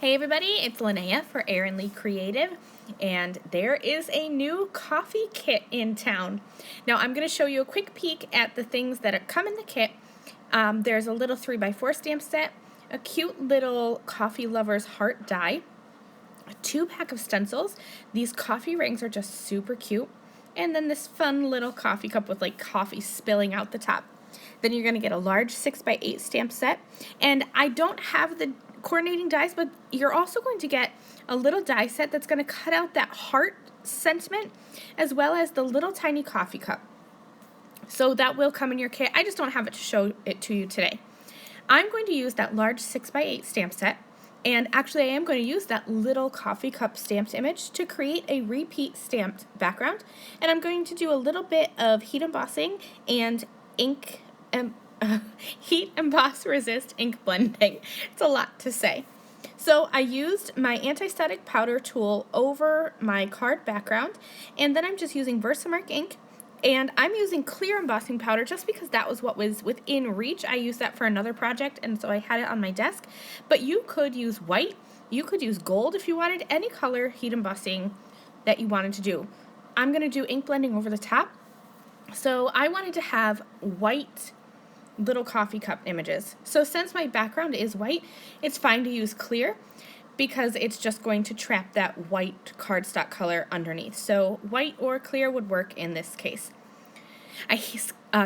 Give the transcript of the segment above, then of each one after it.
Hey everybody, it's Linnea for Erin Lee Creative, and there is a new coffee kit in town. Now I'm going to show you a quick peek at the things that come in the kit. There's a little 3x4 stamp set, a cute little coffee lover's heart die, a 2-pack of stencils. These coffee rings are just super cute, and then this fun little coffee cup with like coffee spilling out the top. Then you're going to get a large 6x8 stamp set, and I don't have the coordinating dies, but you're also going to get a little die set that's going to cut out that heart sentiment as well as the little tiny coffee cup. So that will come in your kit. I just don't have it to show it to you today. I'm going to use that large 6x8 stamp set, and actually I am going to use that little coffee cup stamped image to create a repeat stamped background, and I'm going to do a little bit of heat embossing and heat emboss resist ink blending. It's a lot to say. So I used my anti-static powder tool over my card background, and then I'm just using Versamark ink, and I'm using clear embossing powder just because that was what was within reach. I used that for another project, and so I had it on my desk. But you could use white, you could use gold if you wanted, any color heat embossing that you wanted to do. I'm going to do ink blending over the top. So I wanted to have white little coffee cup images. So since my background is white, it's fine to use clear because it's just going to trap that white cardstock color underneath. So white or clear would work in this case. I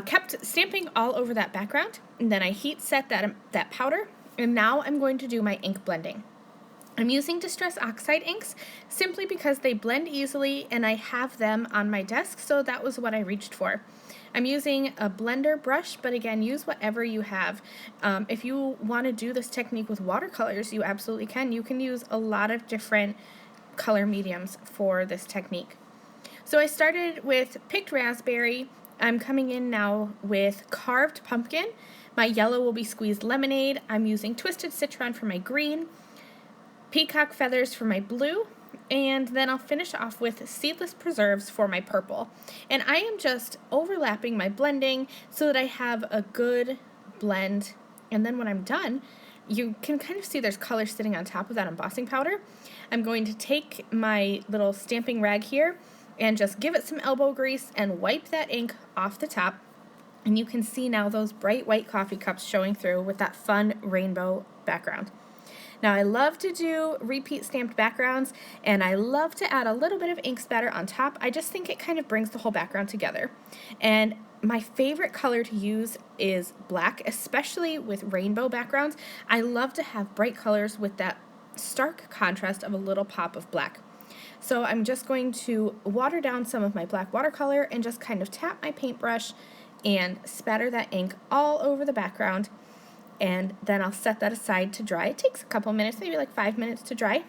kept stamping all over that background, and then I heat set that powder, and now I'm going to do my ink blending. I'm using Distress Oxide inks simply because they blend easily and I have them on my desk, so that was what I reached for. I'm using a blender brush, but again, use whatever you have. If you want to do this technique with watercolors, you absolutely can. You can use a lot of different color mediums for this technique. So I started with picked raspberry. I'm coming in now with carved pumpkin. My yellow will be squeezed lemonade. I'm using twisted citron for my green, peacock feathers for my blue, and then I'll finish off with seedless preserves for my purple. And I am just overlapping my blending so that I have a good blend, and then when I'm done, you can kind of see there's color sitting on top of that embossing powder. I'm going to take my little stamping rag here and just give it some elbow grease and wipe that ink off the top, and you can see now those bright white coffee cups showing through with that fun rainbow background. Now I love to do repeat stamped backgrounds, and I love to add a little bit of ink spatter on top. I just think it kind of brings the whole background together. And my favorite color to use is black, especially with rainbow backgrounds. I love to have bright colors with that stark contrast of a little pop of black. So I'm just going to water down some of my black watercolor and just kind of tap my paintbrush and spatter that ink all over the background. And then I'll set that aside to dry. It takes a couple minutes, maybe like 5 minutes to dry.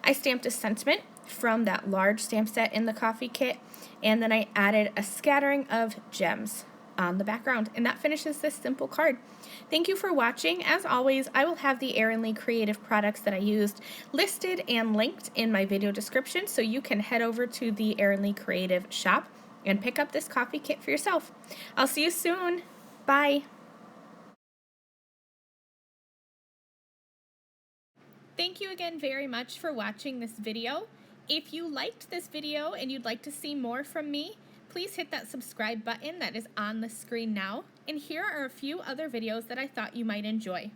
I stamped a sentiment from that large stamp set in the coffee kit, and then I added a scattering of gems on the background, and that finishes this simple card. Thank you for watching. As always, I will have the Erin Lee Creative products that I used listed and linked in my video description, so you can head over to the Erin Lee Creative shop and pick up this coffee kit for yourself. I'll see you soon. Bye. Thank you again very much for watching this video. If you liked this video and you'd like to see more from me, please hit that subscribe button that is on the screen now. And here are a few other videos that I thought you might enjoy.